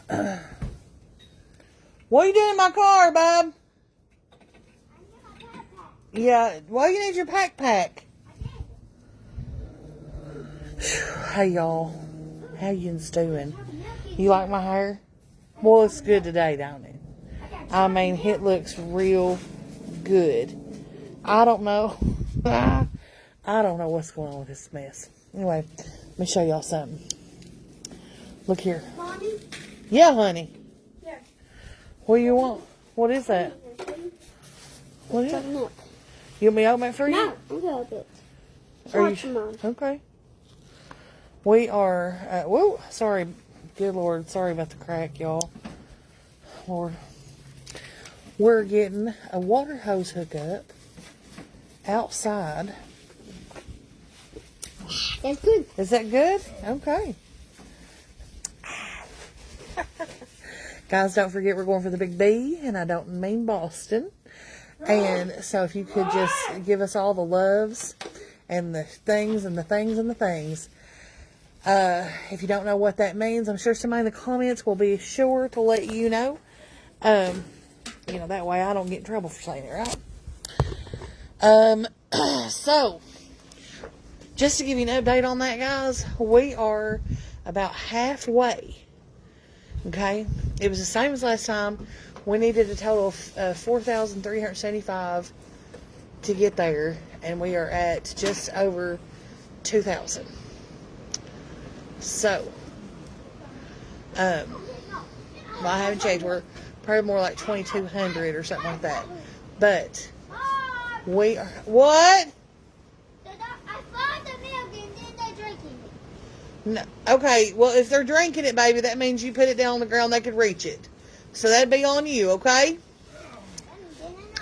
What are you doing in my car, Bob? Yeah, why you need your pack? Hey, y'all. How yous doing? You like my hair? Well, it's good today, don't it? I mean, it looks real good. I don't know. I don't know what's going on with this mess. Anyway, let me show y'all something. Look here. Mommy? Yeah, honey. Here. What do you want? What is that? What is it? Milk. You want me to open it for you? No, I'm going to it. Are Watch, you Mom. okay? We are. Whoa, sorry. Good Lord, sorry about the crack, y'all. Lord, we're getting a water hose hookup outside. That's good. Is that good? Okay. Guys, don't forget we're going for the Big B, and I don't mean Boston. And so if you could just give us all the loves and the things and the things and the things. If you don't know what that means, I'm sure somebody in the comments will be sure to let you know. You know, that way I don't get in trouble for saying it, right? So, just to give you an update on that, guys, we are about halfway. Okay? It was the same as last time. We needed a total of $4,375 to get there, and we are at just over 2,000. So, well, I haven't changed. We're probably more like 2,200 or something like that. But we are what? I found the milk and then they're drinking it. No, okay, well, if they're drinking it, baby, that means you put it down on the ground, they could reach it. So that'd be on you, okay?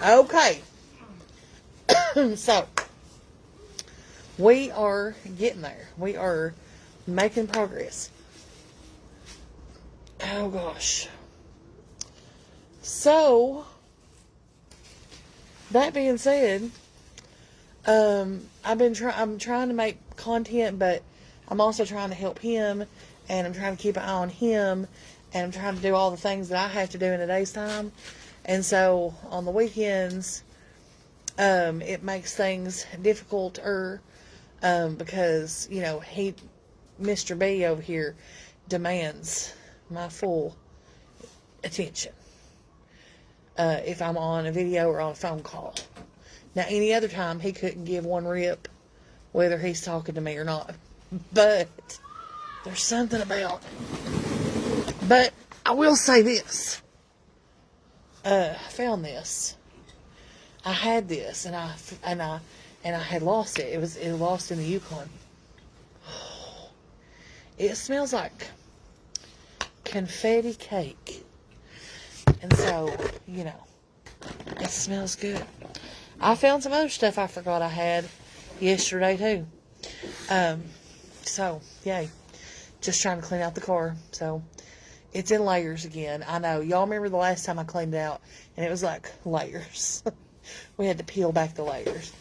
Okay. So, we are getting there. We are making progress. Oh, gosh. So, that being said, I'm trying to make content, but I'm also trying to help him, and I'm trying to keep an eye on him, and I'm trying to do all the things that I have to do in a day's time. And so, on the weekends, it makes things difficult-er, because, you know, Mr. B over here demands my full attention. If I'm on a video or on a phone call. Now, any other time, he couldn't give one rip whether he's talking to me or not. But there's something about it. But I will say this. I found this. I had this, and I had lost it. It was lost in the Yukon. It smells like confetti cake. And so, you know, it smells good. I found some other stuff I forgot I had yesterday, too. So, yay. Just trying to clean out the car. So, it's in layers again. I know. Y'all remember the last time I cleaned it out, and it was like layers. We had to peel back the layers.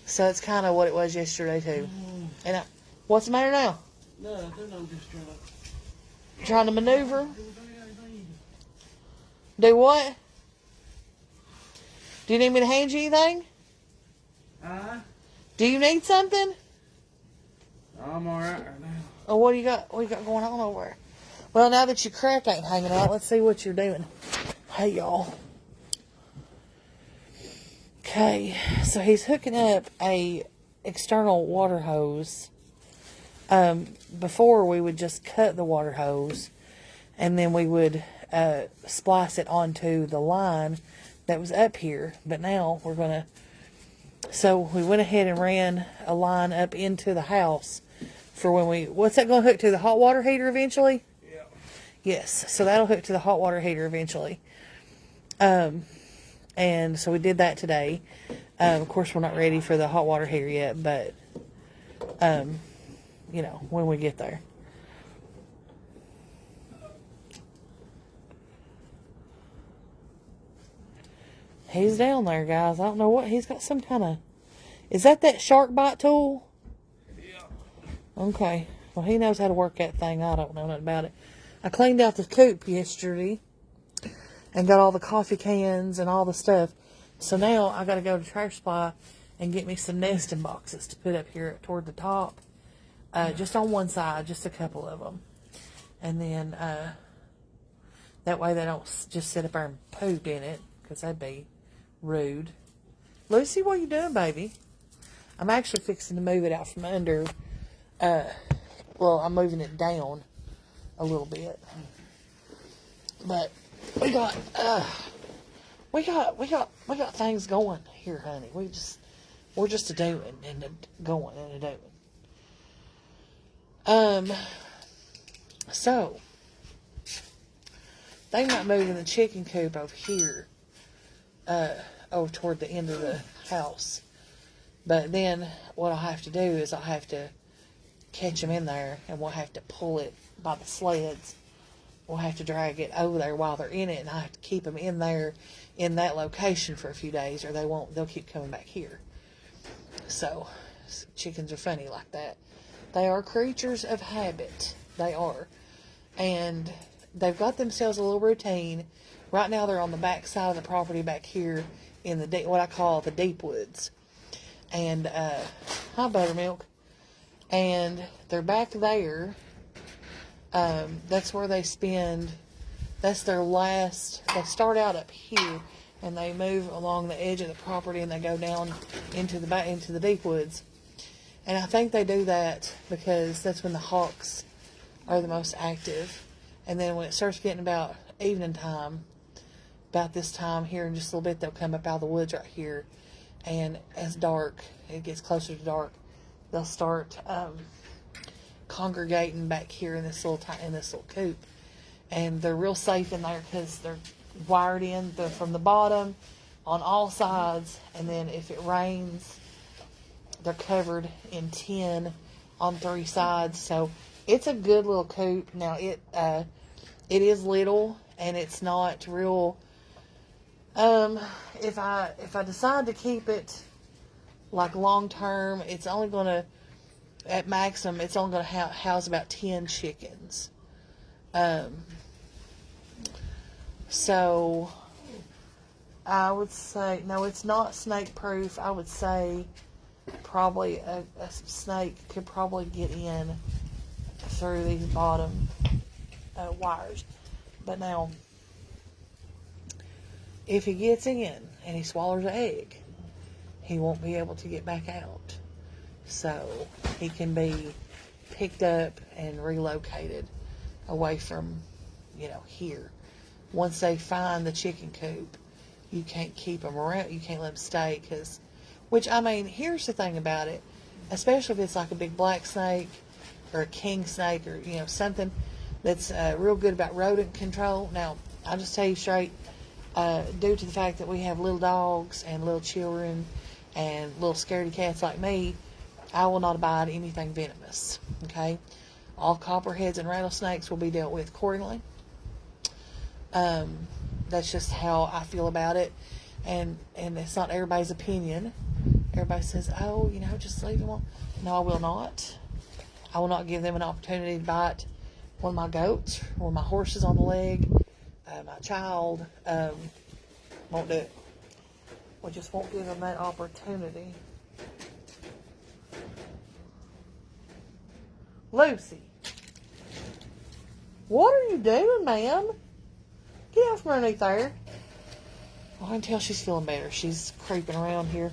So, it's kind of what it was yesterday, too. And what's the matter now? No, I'm just Trying to maneuver? Do what? Do you need me to hand you anything? Do you need something? I'm alright right now. Oh, what do you got? What you got going on over there? Well, now that your crack ain't hanging out, let's see what you're doing. Hey, y'all. Okay, so he's hooking up a external water hose. Before we would just cut the water hose, and then we would splice it onto the line that was up here. But now we're gonna. So we went ahead and ran a line up into the house for when we. What's that going to hook to? The hot water heater eventually? Yeah. Yes. So that'll hook to the hot water heater eventually. And so we did that today. Of course, we're not ready for the hot water heater yet, but you know, when we get there. He's down there, guys. I don't know what. He's got some kind of... Is that shark bite tool? Yeah. Okay. Well, he knows how to work that thing. I don't know nothing about it. I cleaned out the coop yesterday and got all the coffee cans and all the stuff. So now I got to go to Trash Supply and get me some nesting boxes to put up here toward the top. Just on one side, just a couple of them. And then that way they don't just sit up there and poop in it, because that'd be rude. Lucy, what are you doing, baby? I'm actually fixing to move it out from under. Well, I'm moving it down a little bit. But we got things going here, honey. We're just a doing and a going and a doing. So they might move in the chicken coop over here, over toward the end of the house. But then what I'll have to do is I'll have to catch them in there, and we'll have to pull it by the sleds. We'll have to drag it over there while they're in it, and I have to keep them in there in that location for a few days, or they'll keep coming back here. So chickens are funny like that. They are creatures of habit. They are. And they've got themselves a little routine. Right now they're on the back side of the property back here in the what I call the deep woods. And hi, Buttermilk. And they're back there. That's where they spend. That's their last. They start out up here, and they move along the edge of the property, and they go down into the deep woods. And I think they do that because that's when the hawks are the most active. And then when it starts getting about evening time, about this time here in just a little bit, they'll come up out of the woods right here. And as it gets closer to dark, they'll start congregating back here in this little coop. And they're real safe in there because they're wired in from the bottom on all sides. And then if it rains, they're covered in tin on 3 sides. So it's a good little coop. Now it is little, and it's not real. If I decide to keep it like long term, it's only gonna, at maximum, it's only gonna house about 10 chickens. So I would say, no, it's not snake proof. I would say probably a snake could probably get in through these bottom wires. But now, if he gets in and he swallows an egg, he won't be able to get back out. So he can be picked up and relocated away from, here. Once they find the chicken coop, you can't keep them around. You can't let them stay here's the thing about it, especially if it's like a big black snake or a king snake or, something that's real good about rodent control. Now, I'll just tell you straight, due to the fact that we have little dogs and little children and little scaredy cats like me, I will not abide anything venomous. Okay? All copperheads and rattlesnakes will be dealt with accordingly. That's just how I feel about it. And it's not everybody's opinion. Everybody says, oh, just leave them alone. No, I will not. I will not give them an opportunity to bite one of my goats or my horses on the leg. My child won't do it. We just won't give them that opportunity. Lucy, what are you doing, ma'am? Get out from underneath there. Well, I can tell she's feeling better. She's creeping around here.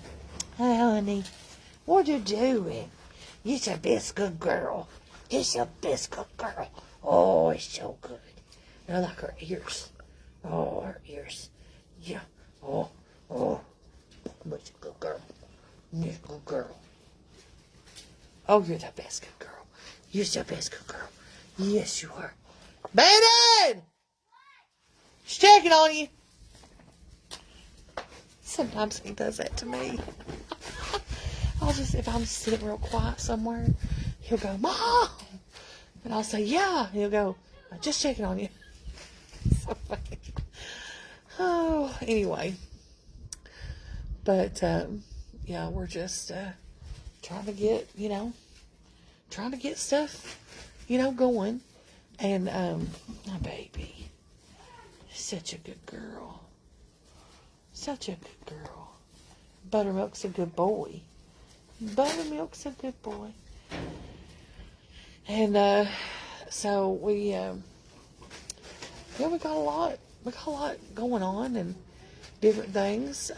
Hey, honey, what you doing? You're the best good girl. You're the best good girl. Oh, it's so good. And I like her ears. Oh, her ears. Yeah. Oh. But you're a good girl. You're a good girl. Oh, you're the best good girl. You're the best good girl. Yes, you are. Baden! She's checking on you. Sometimes he does that to me. If I'm sitting real quiet somewhere, he'll go, Mom! And I'll say, yeah. He'll go, I'm just checking on you. So funny. Oh, anyway. But, yeah, we're just trying to get, stuff, going. And, my baby. Such a good girl. Such a good girl. Buttermilk's a good boy. Buttermilk's a good boy. And, so we got a lot going on and different things.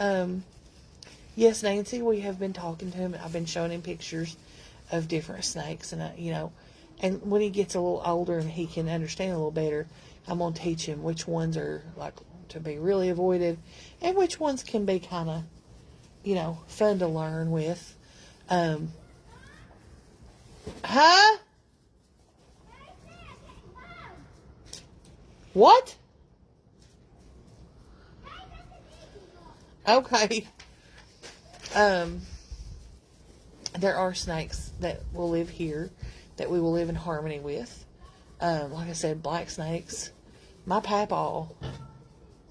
Yes, Nancy, we have been talking to him. I've been showing him pictures of different snakes, and and when he gets a little older and he can understand a little better, I'm gonna teach him which ones are like to be really avoided, and which ones can be kind of, fun to learn with. Huh? What? Okay. There are snakes that will live here that we will live in harmony with. Like I said, black snakes. My papaw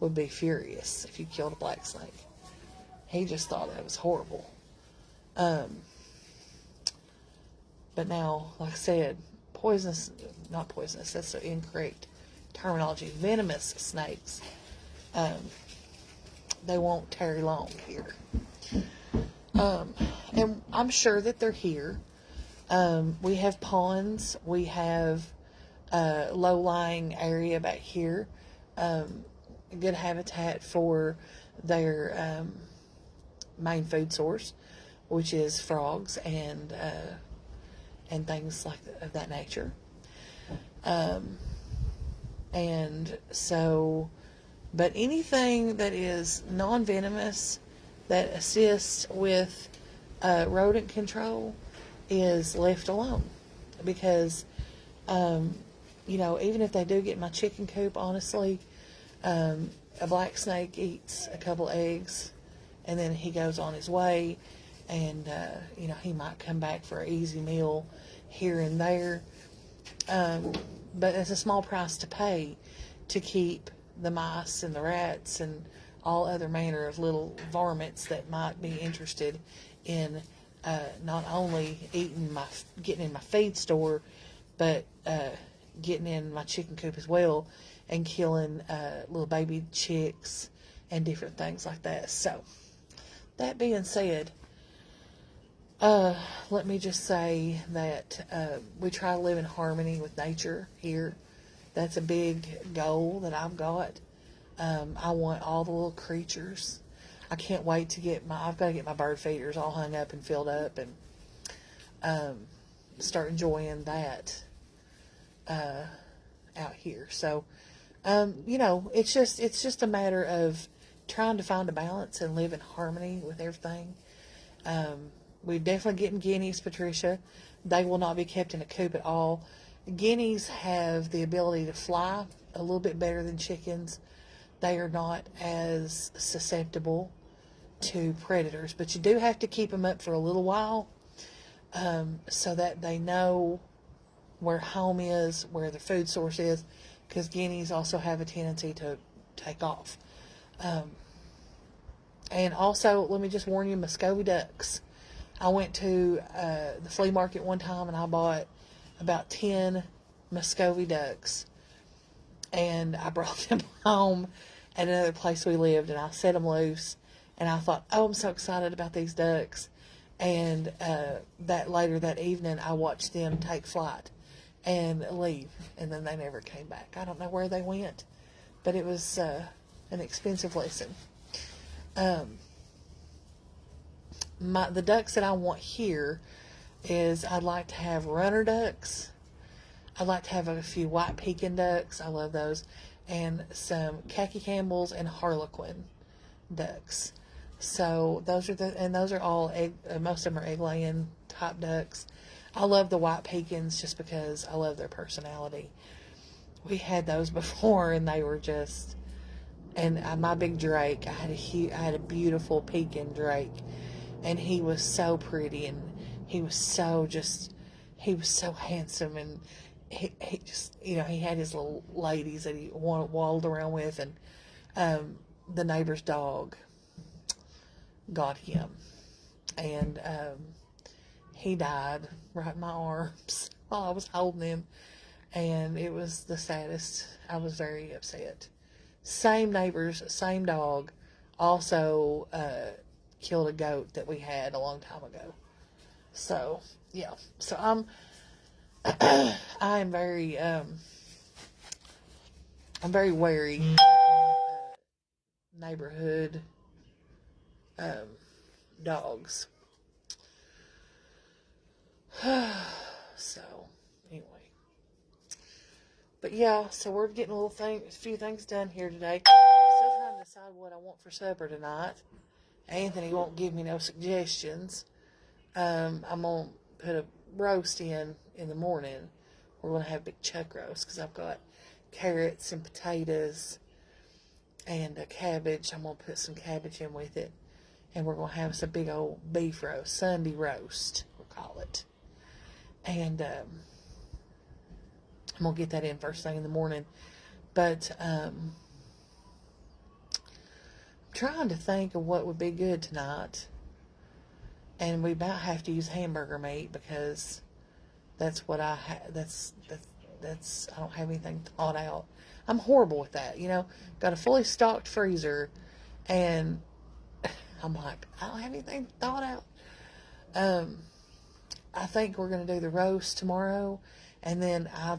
would be furious if you killed a black snake. He just thought that was horrible. But now, like I said, not poisonous, that's the incorrect terminology. Venomous snakes. They won't tarry long here. And I'm sure that they're here. We have ponds. We have low-lying area back here. Good habitat for their main food source, which is frogs and things of that nature. And so, but anything that is non-venomous that assists with rodent control is left alone, because even if they do get in my chicken coop, honestly, a black snake eats a couple eggs and then he goes on his way, and he might come back for an easy meal here and there, but it's a small price to pay to keep the mice and the rats and all other manner of little varmints that might be interested in not only getting in my feed store, but getting in my chicken coop as well, and killing little baby chicks and different things like that. So, that being said, let me just say that we try to live in harmony with nature here. That's a big goal that I've got. I want all the little creatures. I can't wait to I've got to get my bird feeders all hung up and filled up, and start enjoying that out here. So, it's just a matter of trying to find a balance and live in harmony with everything. We're definitely getting guineas, Patricia. They will not be kept in a coop at all. Guineas have the ability to fly a little bit better than chickens. They are not as susceptible to predators, but you do have to keep them up for a little while, so that they know where home is, where the food source is, because guineas also have a tendency to take off. And also, let me just warn you, Muscovy ducks. I went to the flea market one time and I bought about 10 Muscovy ducks, and I brought them home at another place we lived, and I set them loose, and I thought, oh, I'm so excited about these ducks. And later that evening, I watched them take flight and leave, and then they never came back. I don't know where they went, but it was an expensive lesson. The ducks that I want here is, I'd like to have runner ducks. I'd like to have a few white Pekin ducks. I love those. And some khaki Campbells and Harlequin ducks. So those are all egg. Most of them are egg laying type ducks. I love the white Pekins just because I love their personality. We had those before, and they were just. And my big Drake, I had a beautiful Pekin Drake, and he was so pretty, and he was so handsome, and he just, he had his little ladies that he waddled around with, and the neighbor's dog got him, and he died right in my arms while I was holding him, and it was the saddest. I was very upset. Same neighbors, same dog, also killed a goat that we had a long time ago. So yeah, so I'm very I'm very wary of neighborhood dogs. So anyway, but yeah, so we're getting a few things done here today. Still trying to decide what I want for supper tonight. Anthony won't give me no suggestions. I'm gonna put a roast in the morning. We're gonna have big chuck roast because I've got carrots and potatoes and a cabbage. I'm gonna put some cabbage in with it, and we're gonna have us a big old beef roast, Sunday roast, we'll call it. And I'm gonna get that in first thing in the morning. But I'm trying to think of what would be good tonight. And we about have to use hamburger meat because that's what I that's I don't have anything thought out. I'm horrible with that, you know. Got a fully stocked freezer, and I'm like, I don't have anything thought out. I think we're gonna do the roast tomorrow, and then I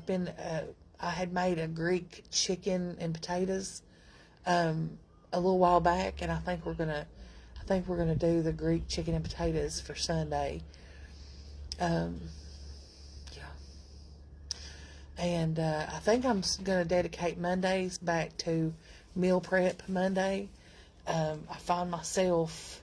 had made a Greek chicken and potatoes a little while back, and I think we're gonna do the Greek chicken and potatoes for Sunday. Yeah. And I think I'm going to dedicate Mondays back to meal prep Monday. I find myself,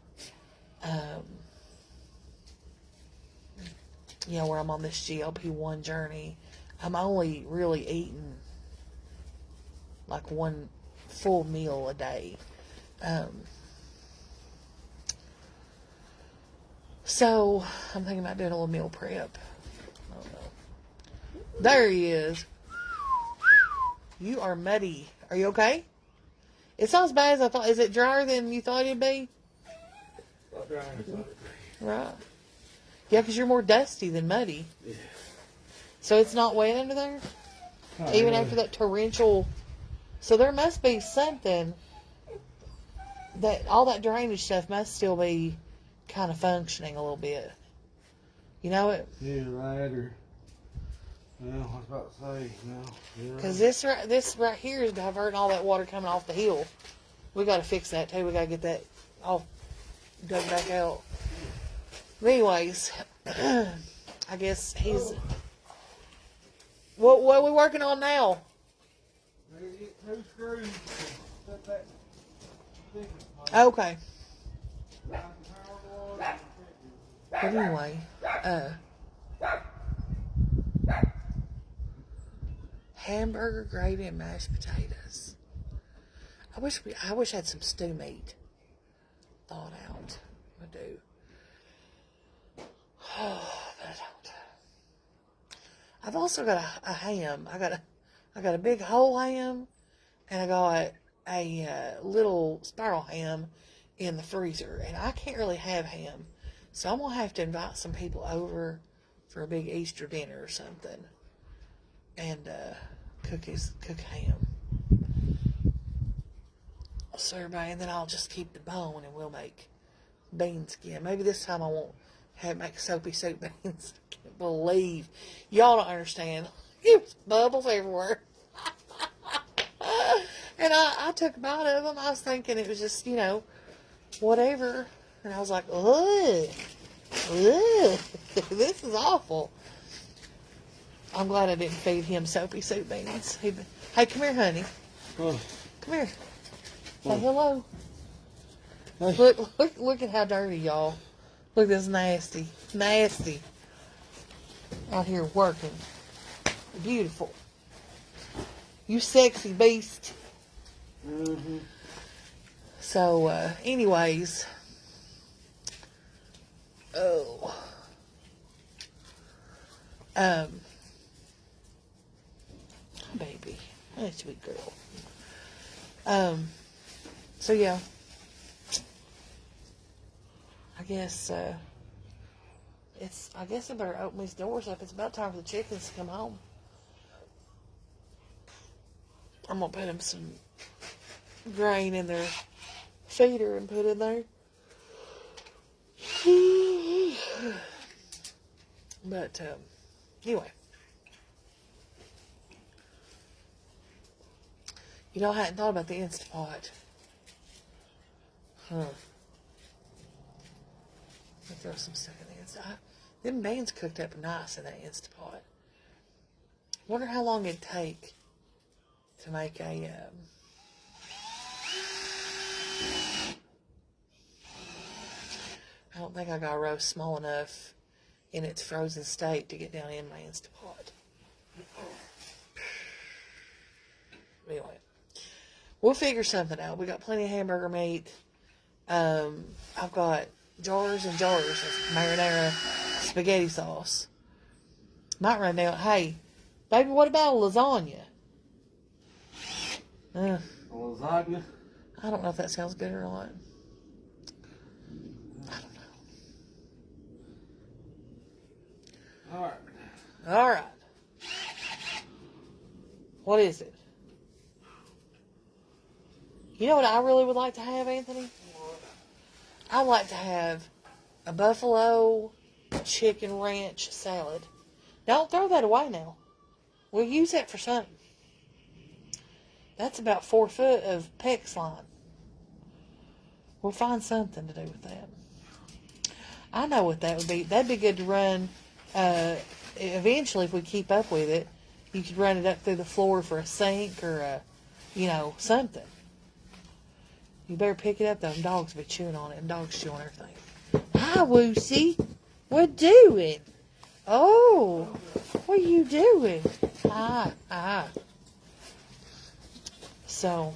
where I'm on this GLP-1 journey. I'm only really eating like one full meal a day. So I'm thinking about doing a little meal prep. I don't know. There he is. You are muddy. Are you okay? It's not as bad as I thought. Is it drier than you thought it'd be? Not dry as I thought it'd be. Right. Yeah, because you're more dusty than muddy. Yeah. So it's not wet under there? Not Even really. after that torrential... So there must be something that... All that drainage stuff must still be kind of functioning a little bit. You know it? Yeah, that or... Well, I was about to say, no. Because this right here is diverting all that water coming off the hill. We got to fix that too. We got to get that all dug back out. But anyways, I guess he's... What are we working on now? Two screws. Set that thing. Okay. But anyway, hamburger, gravy, and mashed potatoes. I wish I had some stew meat thawed out. I do. Oh, but I don't. I've also got a ham. I got a big whole ham, and I got a little spiral ham in the freezer, and I can't really have ham, so I'm gonna have to invite some people over for a big Easter dinner or something, and cook ham. So everybody, and then I'll just keep the bone, and we'll make beans again. Maybe this time I won't make soapy soup beans. I can't believe y'all don't understand. There's bubbles everywhere. And I took a bite of them. I was thinking it was just, whatever. And I was like, ugh, this is awful. I'm glad I didn't feed him soapy soup beans. Hey, come here, honey. Oh. Come here. Oh. Say hello. Hey. Look at how dirty, y'all. Look at this nasty. Out here working. Beautiful. You sexy beast. Mm-hmm. So, anyways. Baby. That's a sweet girl. So yeah. I guess I better open these doors up. It's about time for the chickens to come home. I'm going to put him some grain in their feeder and put in there. But, anyway. You know, I hadn't thought about the Instapot. Huh. Let me throw some stuff in the Instapot. Them beans cooked up nice in that Instapot. Wonder how long it'd take to make a, I don't think I got a roast small enough in its frozen state to get down in my Instapot. Anyway, we'll figure something out. We got plenty of hamburger meat. I've got jars and jars of marinara spaghetti sauce. Might run down. Hey, baby, what about a lasagna? Lasagna? I don't know if that sounds good or not. I don't know. Alright. All right. What is it? You know what I really would like to have, Anthony? I'd like to have a buffalo chicken ranch salad. Don't throw that away now. We'll use that for something. That's about 4 foot of PEX line. We'll find something to do with that. I know what that would be. That'd be good to run. Eventually, if we keep up with it, you could run it up through the floor for a sink or a, something. You better pick it up, though. Dogs will be chewing on it, and dogs chew on everything. Hi, Woosie. What doing? Oh, what are you doing? Hi. So,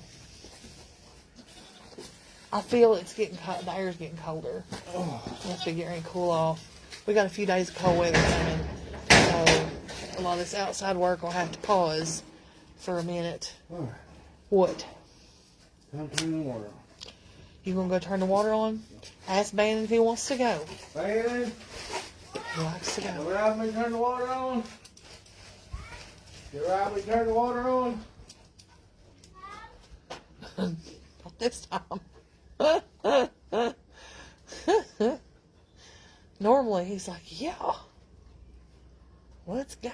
I feel it's getting the air's getting colder. It must be getting ready to cool off. We got a few days of cold weather coming, so a lot of this outside work will have to pause for a minute. Alright. What? Time to turn the water on. You gonna go turn the water on? Ask Bannon if he wants to go. Bailey, He likes to you go. right me turn the water on? You right me turn the water on? Not this time. Normally he's like, yeah, let's go.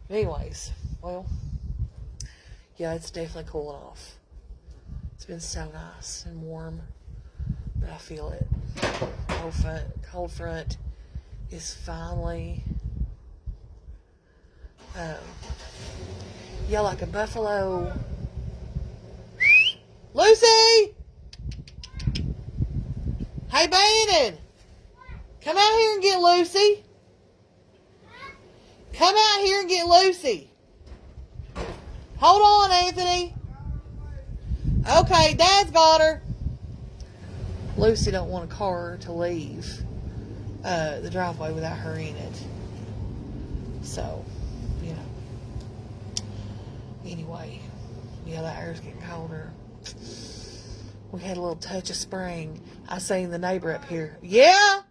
Anyways, well, yeah, it's definitely cooling off. It's been so nice and warm, but I feel it. Cold front is finally, yeah, like a buffalo. Lucy! Hey, Bannon! Come out here and get Lucy. Come out here and get Lucy. Hold on, Anthony. Okay, Dad's got her. Lucy don't want a car to leave the driveway without her in it. So, anyway, yeah, the air's getting colder. We had a little touch of spring. I seen the neighbor up here. Yeah? I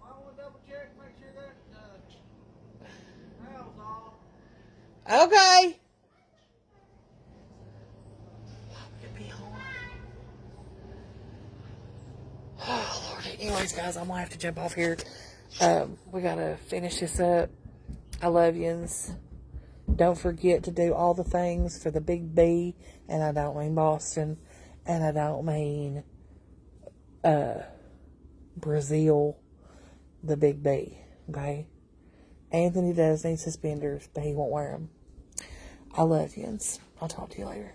want to double check, make sure that valve's off. Okay. It'd be hard. Oh, Lord. Anyways, guys, I'm going to have to jump off here. We got to finish this up. I love yous. Don't forget to do all the things for the Big B. And I don't mean Boston. And I don't mean Brazil. The Big B. Okay? Anthony does need suspenders, but he won't wear them. I love yous. I'll talk to you later.